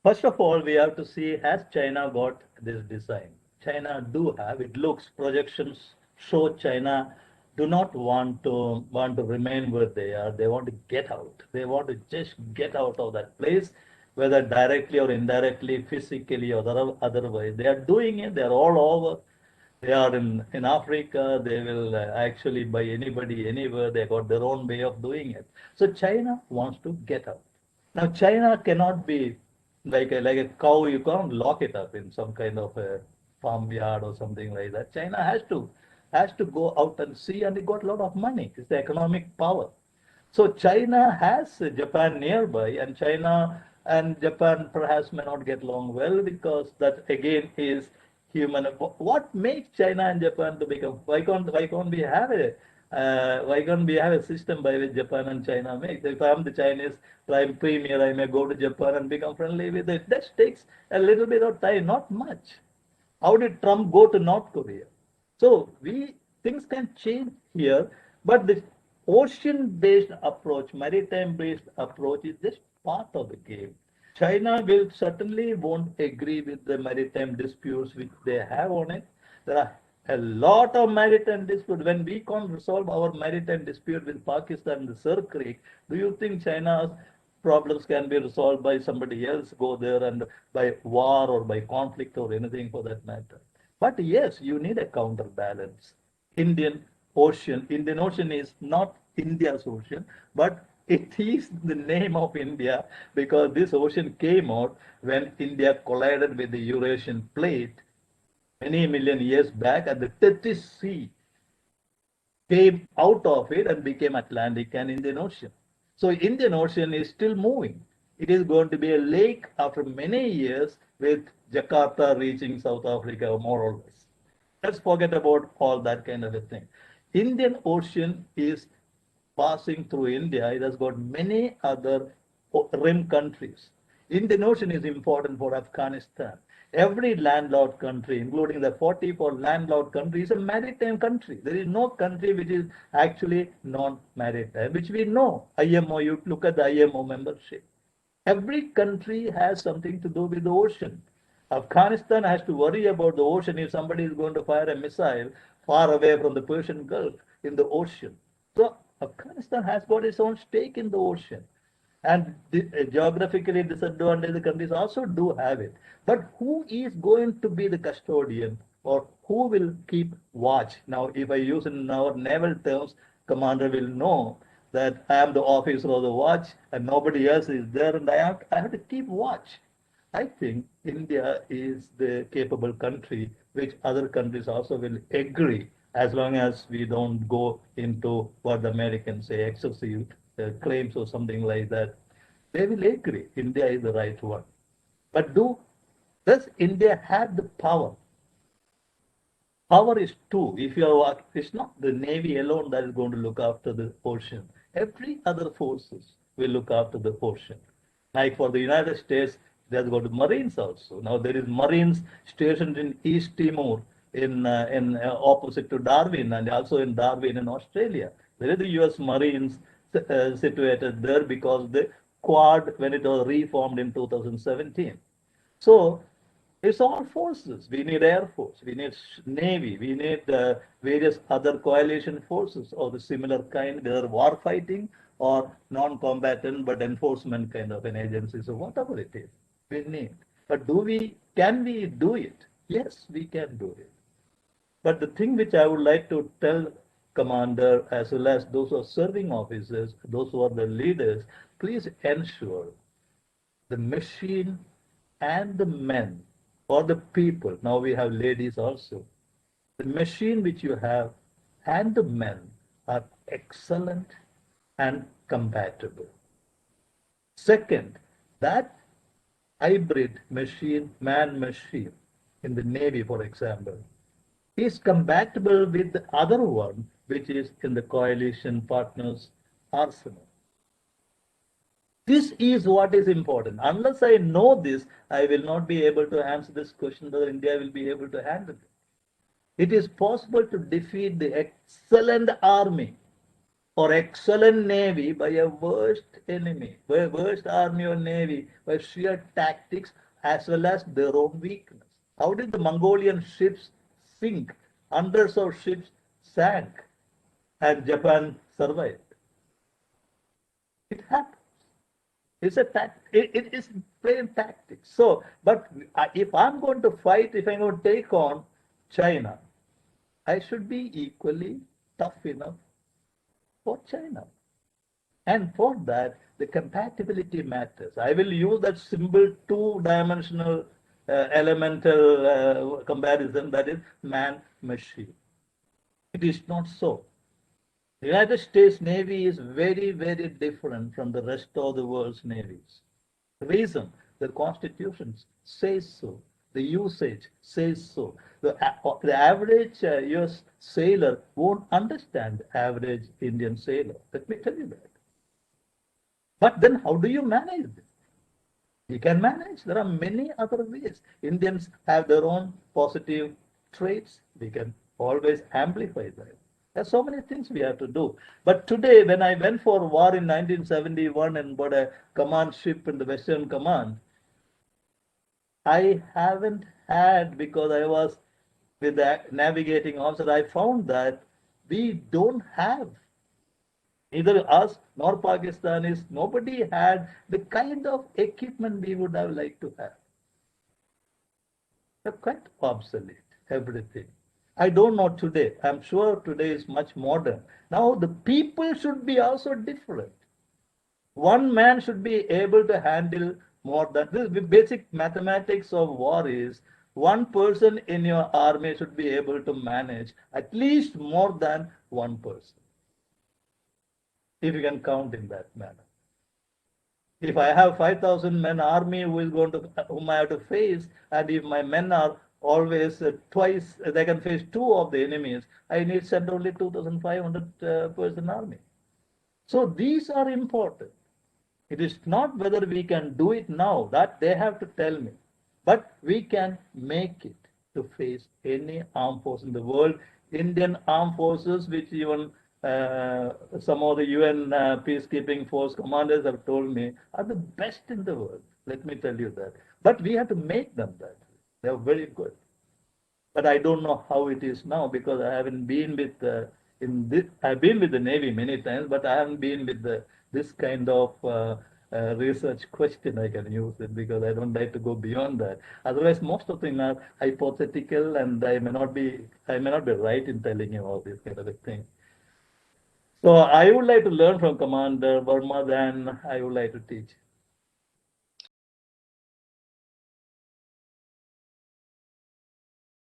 First of all, we have to see, has China got this design? China do have, it looks, projections show China do not want to remain where they are. They want to get out. They want to just get out of that place, whether directly or indirectly, physically or otherwise. They are doing it. They are all over. They are in Africa. They will actually buy anybody anywhere. They got their own way of doing it. So China wants to get out. Now China cannot be like a cow. You can't lock it up in some kind of a farmyard or something like that. China has to go out and see, and it got a lot of money. It's the economic power. So China has Japan nearby, and China and Japan perhaps may not get along well because that again is human. What makes China and Japan to become? Why can't we have a system by which Japan and China make? If I'm the Chinese prime premier, I may go to Japan and become friendly with it. That takes a little bit of time, not much. How did Trump go to North Korea? So we things can change here, but the ocean-based approach, maritime-based approach is just part of the game. China will certainly won't agree with the maritime disputes which they have on it. There are a lot of maritime disputes. When we can't resolve our maritime dispute with Pakistan and the Sir Creek, do you think China's problems can be resolved by somebody else go there and by war or by conflict or anything for that matter? But yes, you need a counterbalance. Indian Ocean is not India's ocean, but it is the name of India because this ocean came out when India collided with the Eurasian plate many million years back, and the Tethys Sea came out of it and became Atlantic and Indian Ocean. So Indian Ocean is still moving. It is going to be a lake after many years with Jakarta reaching South Africa more or less. Let's forget about all that kind of a thing. Indian Ocean is passing through India. It has got many other rim countries. Indian Ocean is important for Afghanistan. Every landlocked country, including the 44 landlocked countries, is a maritime country. There is no country which is actually non-maritime, which we know. IMO, you look at the IMO membership. Every country has something to do with the ocean. Afghanistan has to worry about the ocean if somebody is going to fire a missile far away from the Persian Gulf in the ocean. So Afghanistan has got its own stake in the ocean. And geographically disadvantaged countries also do have it. But who is going to be the custodian or who will keep watch? Now, if I use in our naval terms, commander will know that I am the officer of the watch and nobody else is there and I have to keep watch. I think India is the capable country which other countries also will agree as long as we don't go into what the Americans say excessive claims or something like that. They will agree India is the right one. But does India have the power? Power is two. If you are, it's not the Navy alone that is going to look after the ocean. Every other forces will look after the ocean. Like for the United States, there's got Marines also. Now there is Marines stationed in East Timor, in opposite to Darwin, and also in Darwin in Australia. There is the U.S. Marines situated there because the Quad, when it was reformed in 2017. So it's all forces. We need Air Force, we need Navy, we need various other coalition forces of the similar kind, whether war fighting or non-combatant but enforcement kind of an agency. So whatever it is, we need. But can we do it? Yes, we can do it. But the thing which I would like to tell commander as well as those who are serving officers, those who are the leaders, please ensure the machine and the men or the people, now we have ladies also, the machine which you have and the men are excellent and compatible. Second, that hybrid machine, man machine in the Navy, for example, is compatible with the other one, which is in the coalition partners' arsenal. This is what is important. Unless I know this, I will not be able to answer this question whether India will be able to handle it. It is possible to defeat the excellent army or excellent navy by a worst enemy, by worst army or navy, by sheer tactics as well as their own weakness. How did the Mongolian ships sink? Hundreds of ships sank and Japan survived. It happened. It's a it is plain tactics. So, but if I'm going to fight, if I'm going to take on China, I should be equally tough enough for China. And for that, the compatibility matters. I will use that simple two-dimensional elemental comparison, that is man-machine. It is not so. The United States Navy is very, very different from the rest of the world's navies. The reason, the Constitution says so. The usage says so. The average US sailor won't understand average Indian sailor. Let me tell you that. But then how do you manage this? You can manage. There are many other ways. Indians have their own positive traits. We can always amplify that. There's so many things we have to do. But today, when I went for war in 1971 and bought a command ship in the Western Command, I haven't had, because I was with the navigating officer, I found that we don't have, neither us nor Pakistanis, nobody had the kind of equipment we would have liked to have. They're quite obsolete, everything. I don't know today. I'm sure today is much modern. Now the people should be also different. One man should be able to handle more than this. The basic mathematics of war is one person in your army should be able to manage at least more than one person, if you can count in that manner. If I have 5,000 men army whom I have to face, and if my men are always twice, they can face two of the enemies, I need send only 2,500 person army. So these are important. It is not whether we can do it now, that they have to tell me, but we can make it to face any armed force in the world. Indian armed forces, which even some of the UN peacekeeping force commanders have told me, are the best in the world. Let me tell you that. But we have to make them that. They are very good. But I don't know how it is now, because I haven't been with in this. I've been with the Navy many times, but I haven't been with this kind of research question. I can use it because I don't like to go beyond that. Otherwise, most of them are hypothetical, and I may not be right in telling you all these kind of things. So I would like to learn from Commander Verma than I would like to teach.